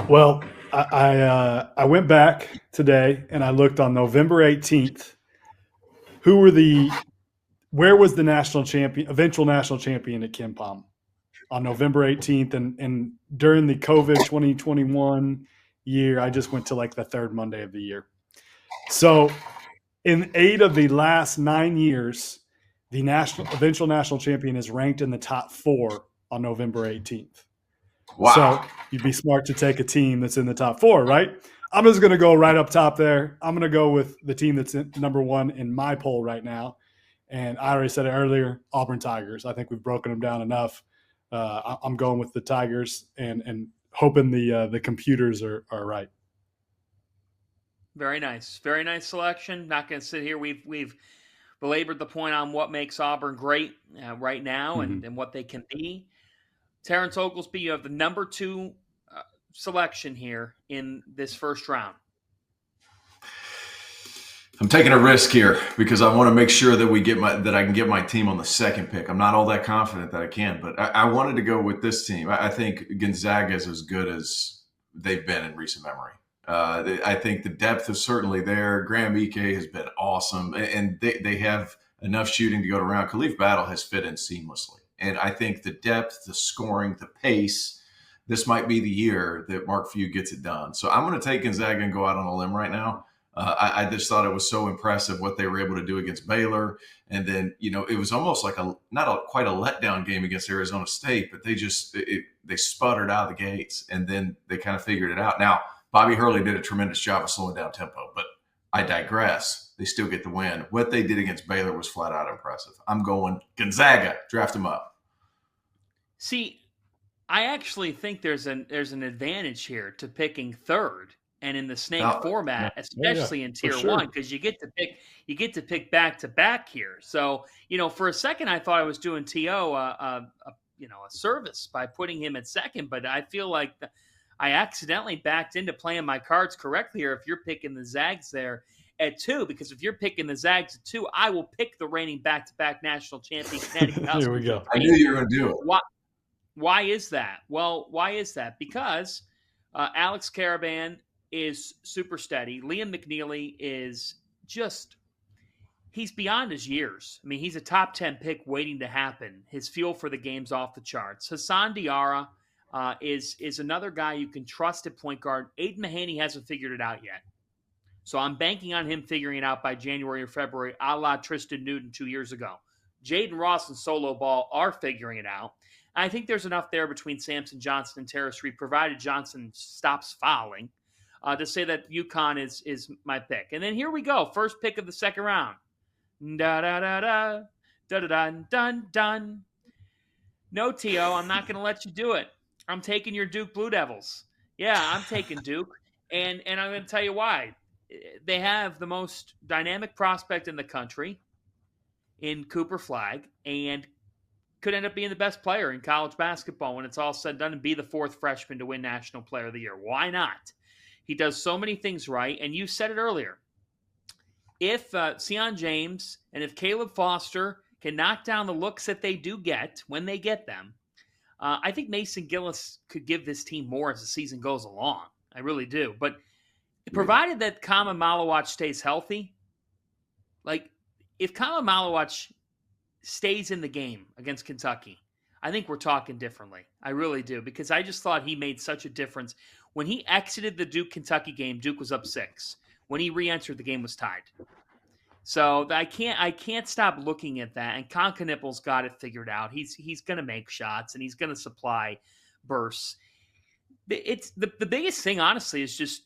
Well, I went back today and I looked on November 18th. Who were where was the national champion, eventual national champion at Ken Palm on November 18th? And during the COVID 2021 year, I just went to like the third Monday of the year. So in 8 of the last 9 years, the eventual national champion is ranked in the top 4 on November 18th. Wow. So you'd be smart to take a team that's in the top 4, right? I'm just going to go right up top there. I'm going to go with the team that's number 1 in my poll right now. And I already said it earlier, Auburn Tigers. I think we've broken them down enough. I'm going with the Tigers and hoping the computers are right. Very nice. Very nice selection. Not going to sit here. We've belabored the point on what makes Auburn great right now and what they can be. Terrence Oglesby, you have the number 2 selection here in this first round. I'm taking a risk here because I want to make sure that that I can get my team on the second pick. I'm not all that confident that I can, but I wanted to go with this team. I think Gonzaga is as good as they've been in recent memory. I think the depth is certainly there. Graham Ike has been awesome, and they have enough shooting to go around. Khalif Battle has fit in seamlessly. And I think the depth, the scoring, the pace, this might be the year that Mark Few gets it done. So I'm going to take Gonzaga and go out on a limb right now. I just thought it was so impressive what they were able to do against Baylor. And then, it was almost like not quite a letdown game against Arizona State, but they sputtered out of the gates and then they kind of figured it out. Now, Bobby Hurley did a tremendous job of slowing down tempo, but I digress. They still get the win. What they did against Baylor was flat out impressive. I'm going Gonzaga. Draft them up. See, I actually think there's an advantage here to picking third and in the snake format, especially in tier 1, because you get to pick back to back here. So, for a second I thought I was doing T.O. a service by putting him at second, but I feel like I accidentally backed into playing my cards correctly here if you're picking the Zags there at 2, because if you're picking the Zags at 2, I will pick the reigning back-to-back national champion Connecticut. Here we go. I knew you were going to do it. Why is that? Well, why is that? Because Alex Caravan is super steady. Liam McNeely is he's beyond his years. I mean, he's a top 10 pick waiting to happen. His feel for the game's off the charts. Hassan Diarra is another guy you can trust at point guard. Aiden Mahaney hasn't figured it out yet. So I'm banking on him figuring it out by January or February, a la Tristan Newton 2 years ago. Jaden Ross and Solo Ball are figuring it out. I think there's enough there between Samson Johnson and Terrace Reed, provided Johnson stops fouling, to say that UConn is my pick. And then here we go. First pick of the second round. Da-da-da-da. Da-da-dun-dun-dun. No, T.O., I'm not going to let you do it. I'm taking your Duke Blue Devils. Yeah, I'm taking Duke. And I'm going to tell you why. They have the most dynamic prospect in the country in Cooper Flagg, and could end up being the best player in college basketball when it's all said and done and be the 4th freshman to win National Player of the Year. Why not? He does so many things right, and you said it earlier. If Sion James and if Caleb Foster can knock down the looks that they do get when they get them, I think Mason Gillis could give this team more as the season goes along. I really do. But provided that Kama Malawach stays healthy, like if Kama Malawach stays in the game against Kentucky, I think we're talking differently. I really do, because I just thought he made such a difference. When he exited the Duke-Kentucky game, Duke was up 6. When he re-entered, the game was tied. So I can't stop looking at that. And Konkanippel's got it figured out. He's going to make shots and he's going to supply bursts. It's the biggest thing, honestly, is just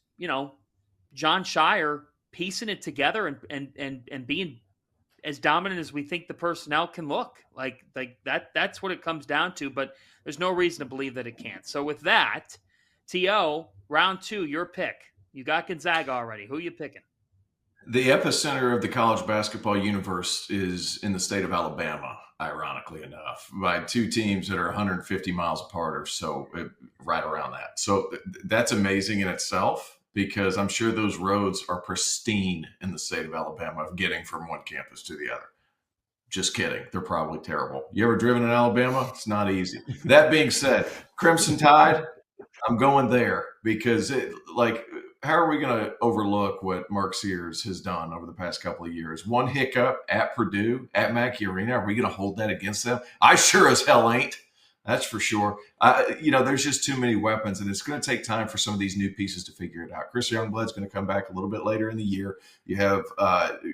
John Shire piecing it together and being as dominant as we think the personnel can look. Like that's what it comes down to. But there's no reason to believe that it can't. So with that, T.O., round 2, your pick. You got Gonzaga already. Who are you picking? The epicenter of the college basketball universe is in the state of Alabama, ironically enough, by 2 teams that are 150 miles apart or so, right around that. So that's amazing in itself, because I'm sure those roads are pristine in the state of Alabama of getting from one campus to the other. Just kidding. They're probably terrible. You ever driven in Alabama? It's not easy. That being said, Crimson Tide, I'm going there because how are we going to overlook what Mark Sears has done over the past couple of years? One hiccup at Purdue, at Mackey Arena. Are we going to hold that against them? I sure as hell ain't. That's for sure. There's just too many weapons, and it's going to take time for some of these new pieces to figure it out. Chris Youngblood's going to come back a little bit later in the year. You have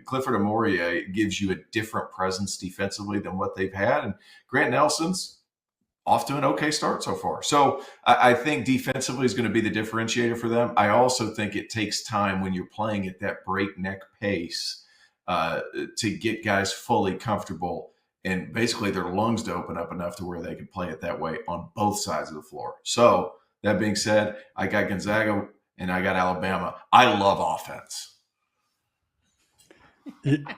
Clifford Amoria gives you a different presence defensively than what they've had, and Grant Nelson's off to an okay start so far. So I think defensively is going to be the differentiator for them. I also think it takes time when you're playing at that breakneck pace to get guys fully comfortable and basically their lungs to open up enough to where they can play it that way on both sides of the floor. So that being said, I got Gonzaga and I got Alabama. I love offense.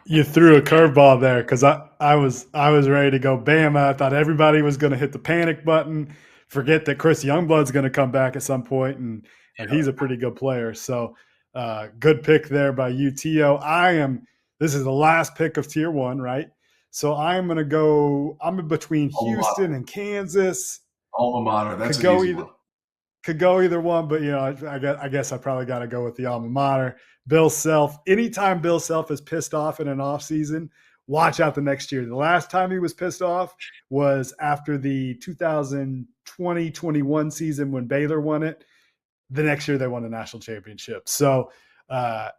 You threw a curveball there because I was ready to go Bama. I thought everybody was going to hit the panic button, forget that Chris Youngblood's going to come back at some point, and he's a pretty good player. So good pick there by UTO. This is the last pick of Tier 1, right? So I'm going to go – I'm in between Houston and Kansas. Alma mater. That's an easy one. Could go either one, but, I guess I probably got to go with the alma mater. Bill Self. Anytime Bill Self is pissed off in an offseason, watch out the next year. The last time he was pissed off was after the 2020-21 season when Baylor won it. The next year they won the national championship. So I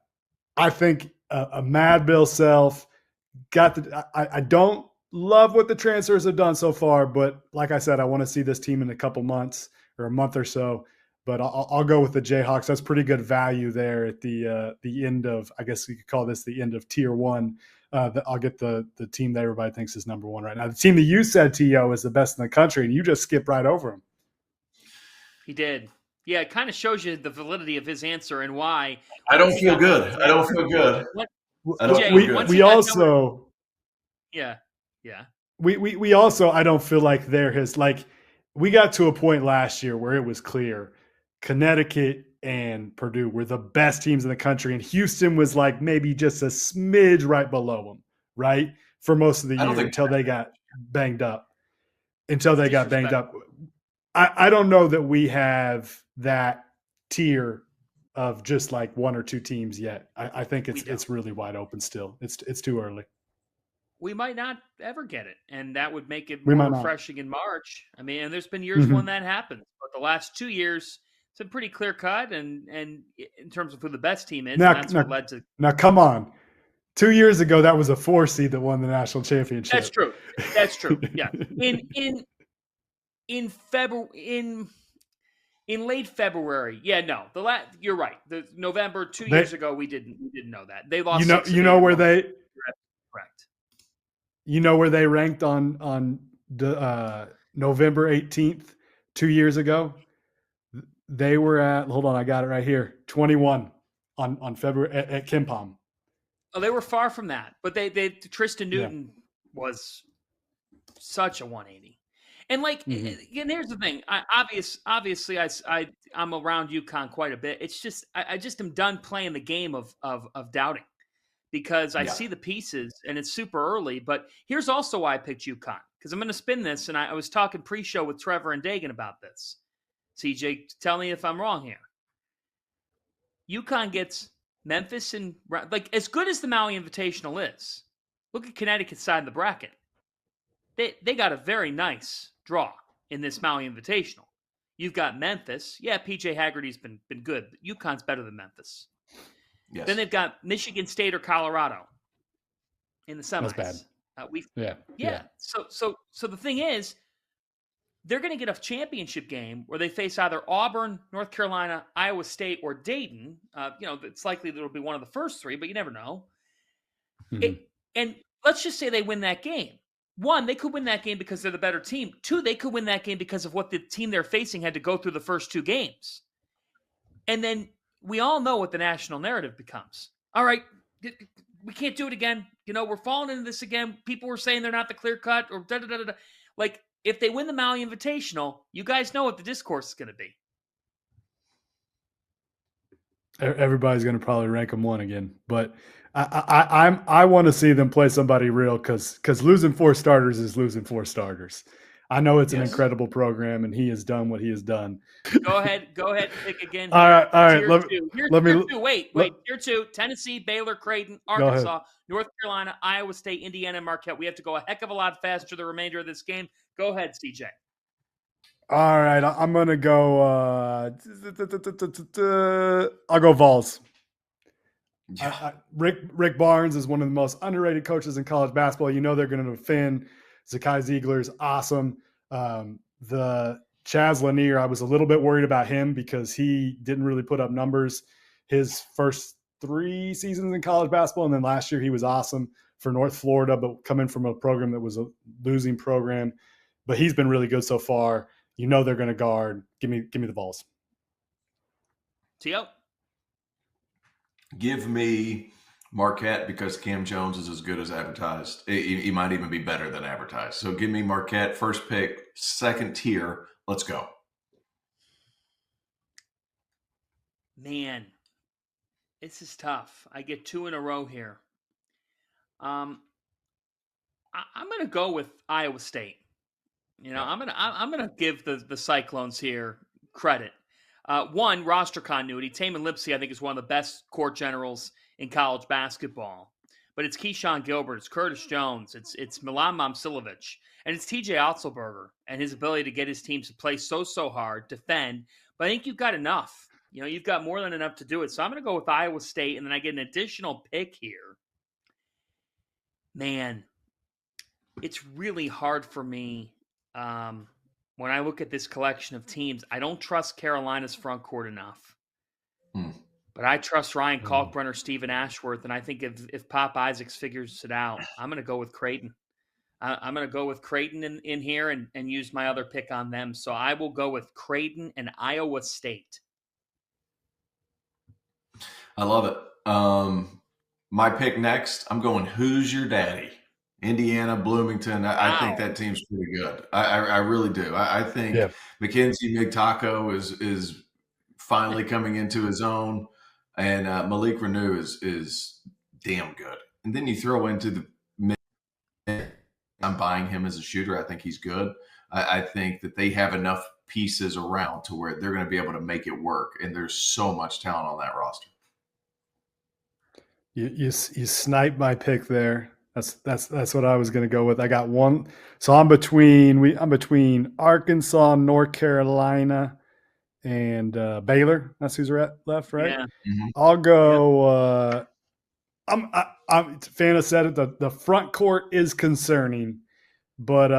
think a mad Bill Self – I don't love what the transfers have done so far, but like I said, I want to see this team in a couple months or a month or so. But I'll go with the Jayhawks. That's pretty good value there at the end of, I guess you could call this the end of Tier 1. I'll get the team that everybody thinks is number 1 right now. The team that you said, T.O., is the best in the country, and you just skipped right over them. He did. Yeah, it kind of shows you the validity of his answer and why. I don't feel good. We also I don't feel like they're his, like, we got to a point last year where it was clear Connecticut and Purdue were the best teams in the country, and Houston was like maybe just a smidge right below them, right? For most of the year until they got banged up. I don't know that we have that tier of just like one or two teams yet. I think it's really wide open still. It's too early. We might not ever get it, and that would make it more refreshing in March. I mean, and there's been years when that happens, but the last 2 years it's been pretty clear cut, and in terms of who the best team is, that's what led to. Now, come on, 2 years ago that was a 4 seed that won the national championship. That's true. Yeah, in February, in late February. Yeah, no, you're right. The November 2 years ago, we didn't know that they lost. You know where they. Correct. You know where they ranked on November 18th, 2 years ago? They were at, hold on, I got it right here, 21 on February at KenPom. Oh, they were far from that, but they Tristan Newton was such a 180. And and here's the thing. Obviously, I'm around UConn quite a bit. It's just I just am done playing the game of doubting. Because I see the pieces, and it's super early. But here's also why I picked UConn, because I'm going to spin this, and I was talking pre-show with Trevor and Dagan about this. CJ, tell me if I'm wrong here. UConn gets Memphis, and as good as the Maui Invitational is, look at Connecticut's side of the bracket. They got a very nice draw in this Maui Invitational. You've got Memphis. Yeah, PJ Haggerty's been good, but UConn's better than Memphis. Yes. Then they've got Michigan State or Colorado in the semis. That's bad. Yeah. So the thing is, they're going to get a championship game where they face either Auburn, North Carolina, Iowa State, or Dayton. It's likely that it'll be one of the first three, but you never know. And let's just say they win that game. 1, they could win that game because they're the better team. 2, they could win that game because of what the team they're facing had to go through the first 2 games. And then we all know what the national narrative becomes. All right, we can't do it again. We're falling into this again. People were saying they're not the clear cut or da-da-da-da-da. Like, if they win the Maui Invitational, you guys know what the discourse is going to be. Everybody's going to probably rank them 1 again. But I want to see them play somebody real because losing 4 starters is losing 4 starters. I know it's an Yes. incredible program, and he has done what he has done. Go ahead and pick again. All Here. right. Tier two. Here's let me tier two. Wait. let- Tier two: Tennessee, Baylor, Creighton, Go ahead. Arkansas, North Carolina, Iowa State, Indiana, and Marquette. We have to go a heck of a lot faster the remainder of this game. Go ahead, CJ. All right, I'm gonna go. I'll go Vols. Rick Barnes is one of the most underrated coaches in college basketball. You know they're going to defend. Zakai Ziegler's awesome. The Chaz Lanier, I was a little bit worried about him because he didn't really put up numbers his first 3 seasons in college basketball, and then last year he was awesome for North Florida, but coming from a program that was a losing program. But he's been really good so far. You know they're going to guard. Give me the Vols. Tio? Give me Marquette because Cam Jones is as good as advertised. He might even be better than advertised. So give me Marquette, first pick, second tier. Let's go. Man, this is tough. I get 2 in a row here. I'm going to go with Iowa State. You know, I'm gonna give the Cyclones here credit. One, roster continuity. Taman Lipsey, I think, is one of the best court generals in college basketball. But it's Keyshawn Gilbert, it's Curtis Jones, it's Milan Momcilovic, and it's TJ Otzelberger and his ability to get his teams to play so hard, defend. But I think you've got enough. You know, you've got more than enough to do it. So I'm going to go with Iowa State, and then I get an additional pick here. Man, it's really hard for me. When I look at this collection of teams, I don't trust Carolina's front court enough. But I trust Ryan Kalkbrenner, Stephen Ashworth, and I think if Pop Isaacs figures it out, I'm going to go with Creighton. I'm going to go with Creighton in here and use my other pick on them. So I will go with Creighton and Iowa State. I love it. My pick next, I'm going Who's Your Daddy? Indiana, Bloomington. I think that team's pretty good. I really do. I think Mackenzie Migtaco is finally coming into his own, and Malik Renew is damn good. And then you throw into the mid. I'm buying him as a shooter. I think he's good. I think that they have enough pieces around to where they're going to be able to make it work. And there's so much talent on that roster. You sniped my pick there. That's what I was going to go with. I got one. So I'm between Arkansas, North Carolina, and Baylor. That's who's left, right? Yeah. Mm-hmm. I'll go. Fana said it. The front court is concerning, but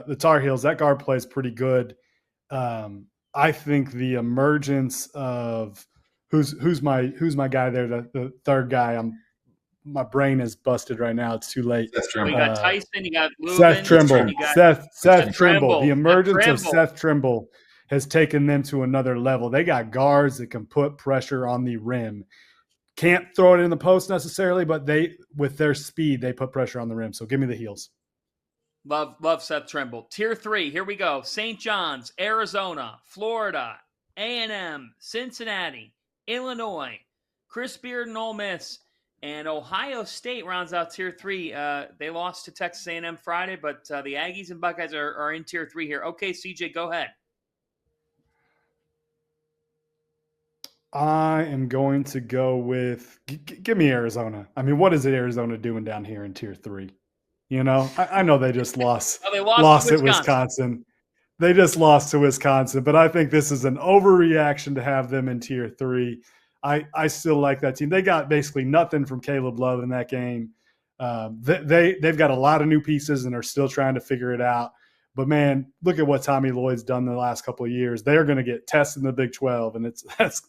the Tar Heels, that guard plays pretty good. I think the emergence of who's my guy there, the third guy. My brain is busted right now. It's too late. We got Tyson, you got Lubin, Seth Trimble. Seth Trimble. Trimble. The emergence of Seth Trimble has taken them to another level. They got guards that can put pressure on the rim. Can't throw it in the post necessarily, but with their speed, they put pressure on the rim. So give me the Heels. Love Seth Trimble. Tier 3, here we go. St. John's, Arizona, Florida, A&M, Cincinnati, Illinois, Chris Beard and Ole Miss, and Ohio State rounds out Tier 3. They lost to Texas A&M Friday, but the Aggies and Buckeyes are in Tier 3 here. Okay, CJ, go ahead. I am going to go with give me Arizona. I mean, what is Arizona doing down here in Tier 3? You know, I know they just lost. They lost at Wisconsin. They just lost to Wisconsin, but I think this is an overreaction to have them in Tier 3. I still like that team. They got basically nothing from Caleb Love in that game. They've got a lot of new pieces and are still trying to figure it out. But man, look at what Tommy Lloyd's done the last couple of years. They're going to get tested in the Big 12, and that's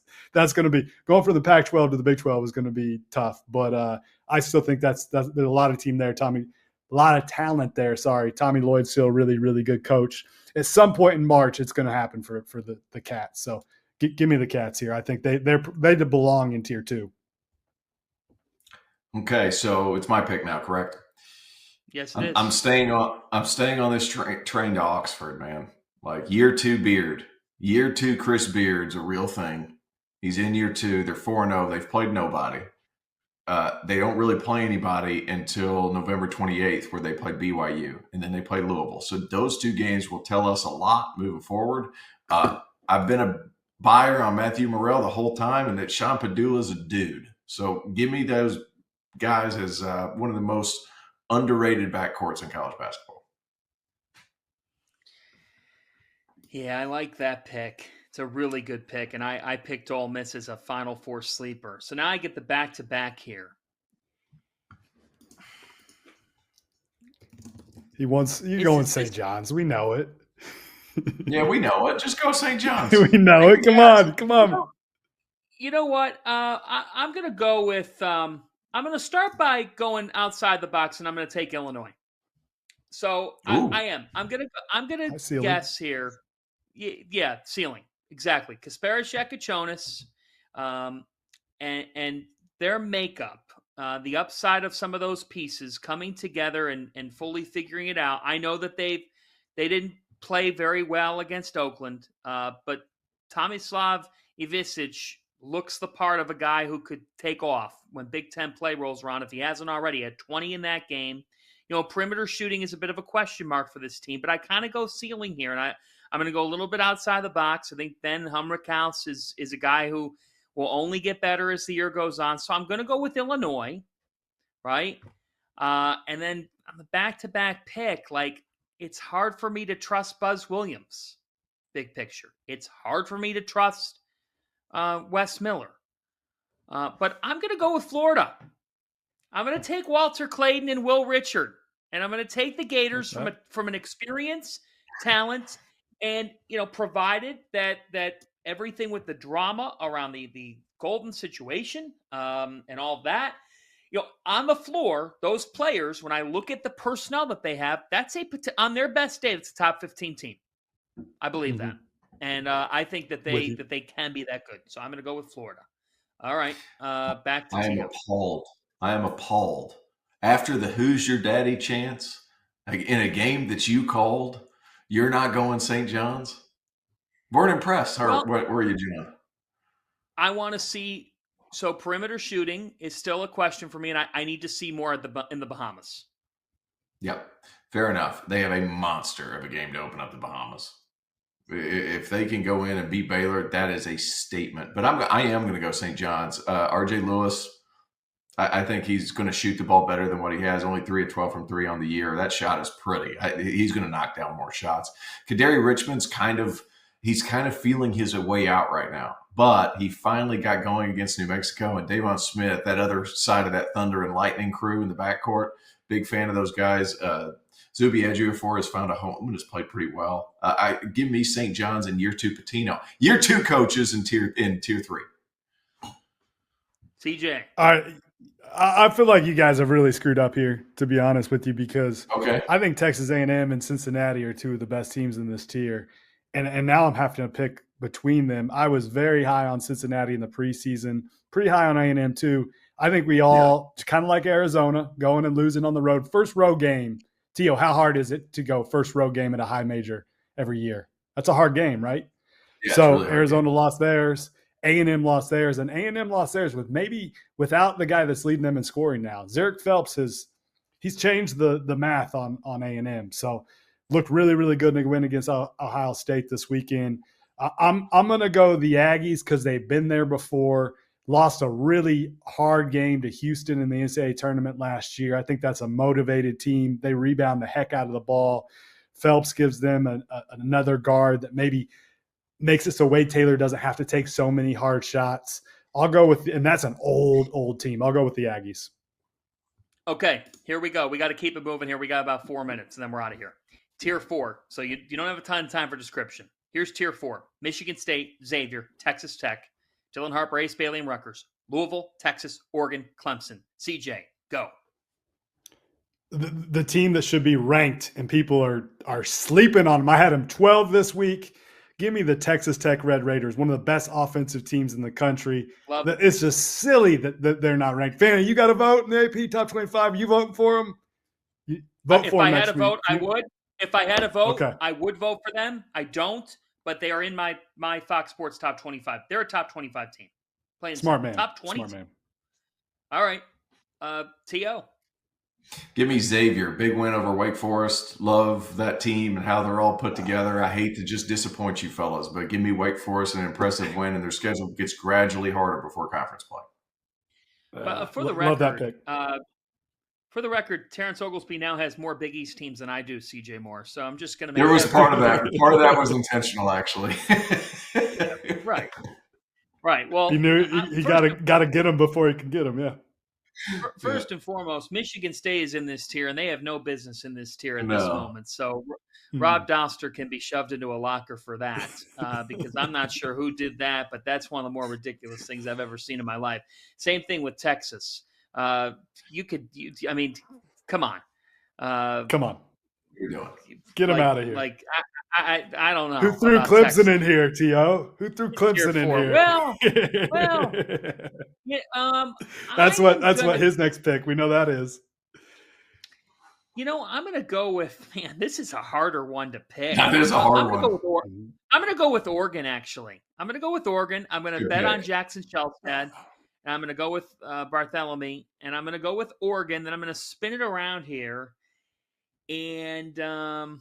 going to be going from the Pac-12 to the Big 12 is going to be tough. But I still think there's a lot of team there. A lot of talent there. Sorry, Tommy Lloyd's still a really, really good coach. At some point in March, it's going to happen for the Cats. So give me the Cats here. I think they belong in Tier 2. Okay, so it's my pick now, correct? Yes, it is. I'm staying on this train to Oxford, man. Like year 2 Beard, year 2 Chris Beard's a real thing. He's in year 2. They're 4-0. They've played nobody. they don't really play anybody until November 28th, where they play BYU, and then they play Louisville. So those two games will tell us a lot moving forward. I've been a buyer on Matthew Morrell the whole time, and that Sean Padula is a dude. So give me those guys as one of the most underrated backcourts in college basketball. Yeah, I like that pick. It's a really good pick, and I picked Ole Miss as a Final Four sleeper. So now I get the back-to-back here. You're going St. John's. We know it. Yeah, we know it. Just go St. John's. We know it. Come on. You know what? I'm going to go with I'm going to start by going outside the box, and I'm going to take Illinois. So I am. I'm going to guess here. Yeah, ceiling. Exactly. Kasparis Yekachonis, and their makeup, the upside of some of those pieces coming together and fully figuring it out. I know that they didn't play very well against Oakland, but Tomislav Ivisic looks the part of a guy who could take off when Big Ten play rolls around. If he hasn't already, had 20 in that game. You know, perimeter shooting is a bit of a question mark for this team, but I kind of go ceiling here, and I'm going to go a little bit outside the box. I think Ben Humrickhouse is a guy who will only get better as the year goes on. So I'm going to go with Illinois, right? And then on the back-to-back pick, like, it's hard for me to trust Buzz Williams, big picture. It's hard for me to trust Wes Miller. But I'm going to go with Florida. I'm going to take Walter Clayton and Will Richard, and I'm going to take the Gators from an experience, talent, and, you know, provided that everything with the drama around the Golden situation and all of that, you know, on the floor, those players, when I look at the personnel that they have, that's on their best day, it's a top 15 team. I believe that. And I think that they can be that good. So I'm going to go with Florida. All right. Back to Tio. I am appalled. After the Who's Your Daddy chants in a game that you called, you're not going St. John's? Weren't impressed. What were you doing? I want to see. So perimeter shooting is still a question for me, and I need to see more in the Bahamas. Yep, fair enough. They have a monster of a game to open up the Bahamas. If they can go in and beat Baylor, that is a statement. But I am going to go St. John's. RJ Lewis, I think he's going to shoot the ball better than what he has. Only 3 of 12 from 3 on the year. That shot is pretty. He's going to knock down more shots. Kadary Richmond's kind of feeling his way out right now. But he finally got going against New Mexico, and Davon Smith, that other side of that Thunder and Lightning crew in the backcourt. Big fan of those guys. Zubi Ejiofor has found a home and has played pretty well. Give me St. John's in year 2 Patino. Year 2 coaches in tier 3. CJ. All right. I feel like you guys have really screwed up here, to be honest with you, because I think Texas A&M and Cincinnati are 2 of the best teams in this tier. And now I'm having to pick between them. I was very high on Cincinnati in the preseason, pretty high on A&M too. I think we all, kind of like Arizona, going and losing on the road. First road game. Tio, how hard is it to go first road game at a high major every year? That's a hard game, right? Yeah, so really Arizona lost theirs. A&M lost theirs, and A&M lost theirs without the guy that's leading them in scoring now. Zerrick Phelps he's changed the math on A&M. So looked really, really good in a win against Ohio State this weekend. I'm going to go the Aggies because they've been there before. Lost a really hard game to Houston in the NCAA tournament last year. I think that's a motivated team. They rebound the heck out of the ball. Phelps gives them another guard that maybe makes it so Wade Taylor doesn't have to take so many hard shots. I'll go with, and that's an old team. I'll go with the Aggies. Okay, here we go. We got to keep it moving here. We got about 4 minutes, and then we're out of here. Tier 4. So you don't have a ton of time for description. Here's Tier 4. Michigan State, Xavier, Texas Tech, Dylan Harper, Ace Bailey, and Rutgers. Louisville, Texas, Oregon, Clemson. CJ, go. The team that should be ranked, and people are sleeping on them. I had them 12 this week. Give me the Texas Tech Red Raiders, one of the best offensive teams in the country. It's just silly that they're not ranked. Fanny, you got to vote in the AP Top 25. Are you voting for them? If I had a vote, I would. If I had a vote, I would vote for them. I don't, but they are in my Fox Sports Top 25. They're a Top 25 team. Playing Smart man. Top 20. Smart man. All right. T.O. Give me Xavier. Big win over Wake Forest. Love that team and how they're all put together. I hate to just disappoint you fellas, but give me Wake Forest an impressive win, and their schedule gets gradually harder before conference play. For the love that record, pick. Terrence Oglesby now has more Big East teams than I do, CJ Moore. So I'm just going to make There was part of that. Part of that was intentional, actually. Yeah, right. Well, He knew he got to get him before he could get him. Yeah. First and foremost, Michigan State is in this tier, and they have no business in this tier at this moment. So Rob Doster can be shoved into a locker for that because I'm not sure who did that, but that's one of the more ridiculous things I've ever seen in my life. Same thing with Texas. I mean, come on. Come on. You're doing. Get him out of here. Like, I don't know. Who threw Clemson in here, T.O.? Who threw Clemson in here? Well. Yeah, that's what his next pick. We know that is. I'm going to go with, man, this is a harder one to pick. That is a hard one. I'm going to go with Oregon, actually. I'm going to go with Oregon. I'm going to bet on Jackson Shelstad. And I'm going to go with Bartholomew. And I'm going to go with Oregon. Then I'm going to spin it around here. And I'm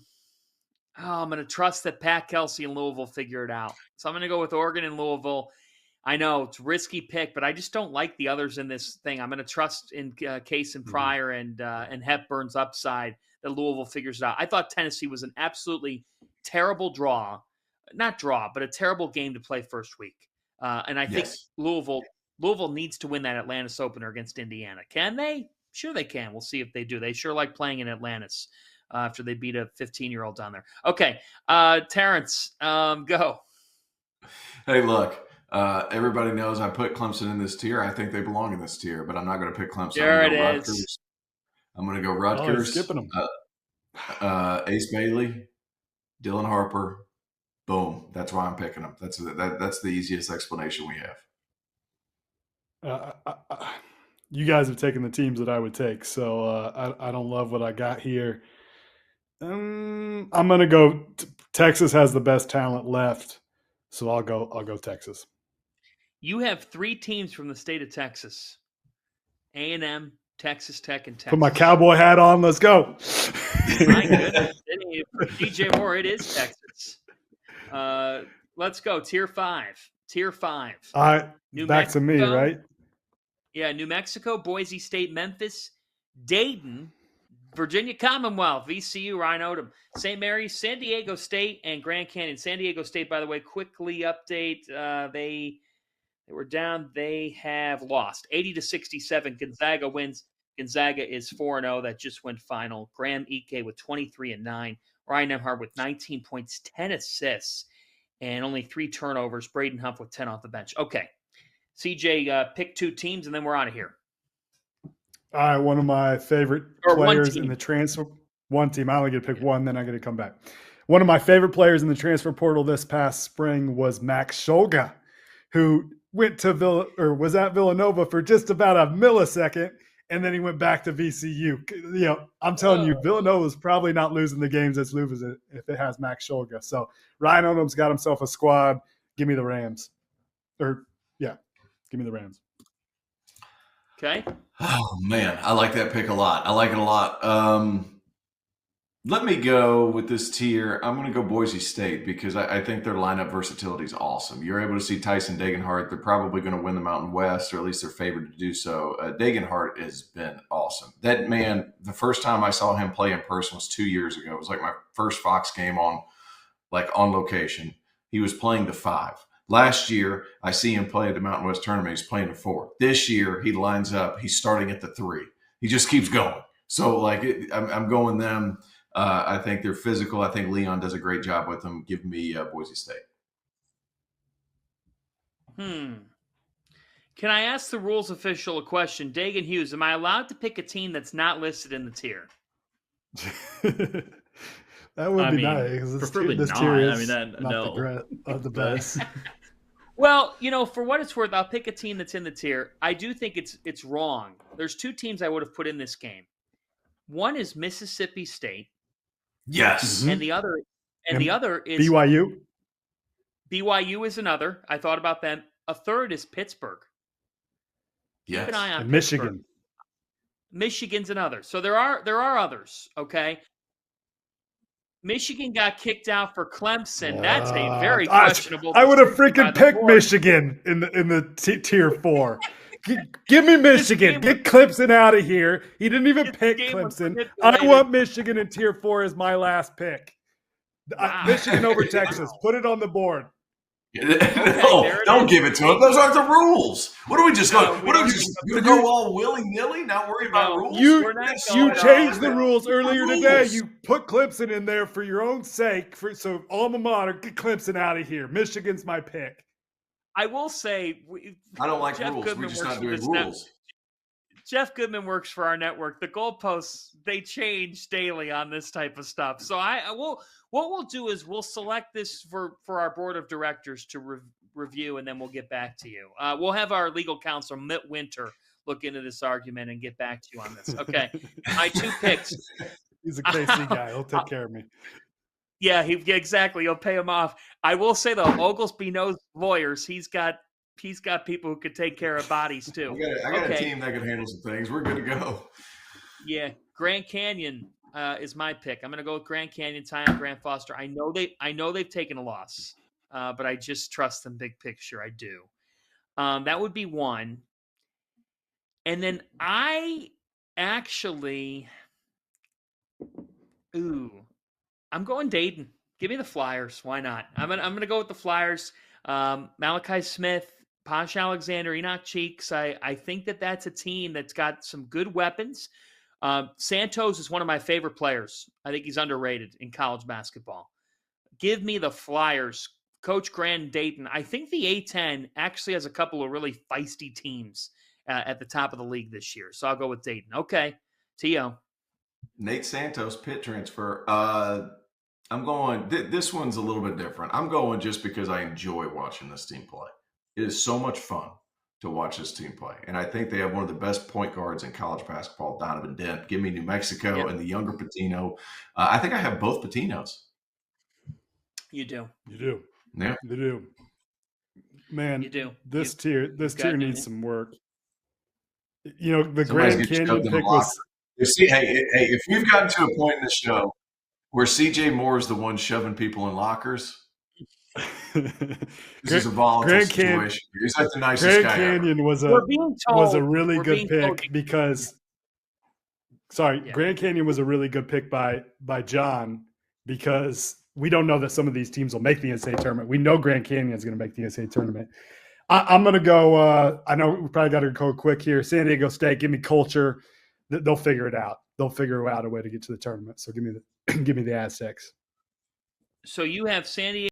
going to trust that Pat Kelsey and Louisville figure it out. So I'm going to go with Oregon and Louisville. I know it's a risky pick, but I just don't like the others in this thing. I'm going to trust in Case and Pryor and Hepburn's upside that Louisville figures it out. I thought Tennessee was an absolutely terrible but a terrible game to play first week. And I think Louisville needs to win that Atlantis opener against Indiana. Can they? Sure they can. We'll see if they do. They sure like playing in Atlantis after they beat a 15-year-old down there. Okay, Terrence, go. Hey, look. Everybody knows I put Clemson in this tier. I think they belong in this tier, but I'm not going to pick Clemson. There it is. I'm going to go Rutgers. Skipping them. Ace Bailey, Dylan Harper. Boom. That's why I'm picking them. That's the easiest explanation we have. You guys have taken the teams that I would take, so I don't love what I got here. I'm going to go. Texas has the best talent left, so I'll go Texas. You have 3 teams from the state of Texas: A&M, Texas Tech, and Texas. Put my cowboy hat on. Let's go. My goodness, DJ Moore, it is Texas. Let's go. Tier 5. All right, back to me, right? Yeah, New Mexico, Boise State, Memphis, Dayton, Virginia Commonwealth, VCU, Ryan Odom, St. Mary's, San Diego State, and Grand Canyon. San Diego State, by the way, quickly update. They were down. They have lost 80-67. Gonzaga wins. Gonzaga is 4-0. That just went final. Graham Ike with 23-9. Ryan Emhart with 19 points, 10 assists, and only 3 turnovers. Braden Humph with 10 off the bench. Okay. CJ, pick 2 teams, and then we're out of here. All right, one of my favorite players in the transfer. One team. I only get to pick one, then I get to come back. One of my favorite players in the transfer portal this past spring was Max Scholga, who went to was at Villanova for just about a millisecond, and then he went back to VCU. I'm telling you, Villanova is probably not losing the games it's losing if it has Max Scholga. So Ryan Odom's got himself a squad. Give me the Rams. Give me the Rams. Okay. Oh, man. I like that pick a lot. I like it a lot. Let me go with this tier. I'm going to go Boise State because I think their lineup versatility is awesome. You're able to see Tyson Degenhart. They're probably going to win the Mountain West, or at least they're favored to do so. Degenhart has been awesome. That man, the first time I saw him play in person was 2 years ago. It was like my first Fox game on location. He was playing the 5. Last year, I see him play at the Mountain West Tournament. He's playing the 4. This year, he lines up. He's starting at the 3. He just keeps going. So, I'm going them. I think they're physical. I think Leon does a great job with them. Give me Boise State. Can I ask the rules official a question? Dagan Hughes, am I allowed to pick a team that's not listed in the tier? That would be nice. Preferably this not. tier is I mean, not the best. Well, for what it's worth, I'll pick a team that's in the tier. I do think it's wrong. There's 2 teams I would have put in this game. One is Mississippi State. Yes. And the other is BYU. BYU is another. I thought about them. A third is Pittsburgh. Yes. Keep an eye on Michigan. Pittsburgh. Michigan's another. So there are others. Okay. Michigan got kicked out for Clemson. That's a very questionable. I would have decision by freaking the picked board. Michigan in the tier 4. Give me Michigan. Get Clemson out of here. He didn't even pick Clemson. I want Michigan in tier 4 as my last pick. Wow. Michigan over Texas. Put it on the board. No, don't give it to him. Those aren't the rules. What are we just going? What are we just going to go all willy-nilly? Not worry about rules. You changed the rules earlier today. You put Clemson in there for your own sake. So alma mater, get Clemson out of here. Michigan's my pick. I will say, I don't like rules. We're just not doing rules. Jeff Goodman works for our network. The goalposts, they change daily on this type of stuff. So what we'll do is we'll select this for our board of directors to review, and then we'll get back to you. We'll have our legal counsel, Mitt Winter, look into this argument and get back to you on this. Okay. My 2 picks. He's a KC guy. He'll take care of me. Yeah, exactly. He'll pay him off. I will say, though, Oglesby knows lawyers. He's got people who could take care of bodies too. I got a team that can handle some things. We're good to go. Yeah, Grand Canyon is my pick. I'm going to go with Grand Canyon, Tyon Grant Foster. I know they've taken a loss, but I just trust them big picture. I do. That would be one. And then I'm going Dayton. Give me the Flyers. Why not? I'm gonna go with the Flyers. Malachi Smith, Posh Alexander, Enoch Cheeks. I think that's a team that's got some good weapons. Santos is one of my favorite players. I think he's underrated in college basketball. Give me the Flyers. Coach Grand Dayton. I think the A-10 actually has a couple of really feisty teams at the top of the league this year. So I'll go with Dayton. Okay. T.O. Nate Santos, Pitt transfer. I'm going, this one's a little bit different. I'm going just because I enjoy watching this team play. It is so much fun to watch this team play. And I think they have one of the best point guards in college basketball, Donovan Dent. Give me New Mexico and the younger Patino. I think I have both Patinos. You do. You do. Yeah. You do. Man, you do. This tier needs some work. You know, the Grand Canyon pick was. See, hey, if we've gotten to a point in the show where CJ Moore is the one shoving people in lockers, this is a volatile situation. He's like the nicest guy Canyon ever. was a really good pick because Grand Canyon was a really good pick by John because we don't know that some of these teams will make the NCAA tournament. We know Grand Canyon is going to make the NCAA tournament. I'm going to go. I know we probably got to go quick here. San Diego State, give me culture. They'll figure it out. They'll figure out a way to get to the tournament. So give me the Aztecs. So you have San Diego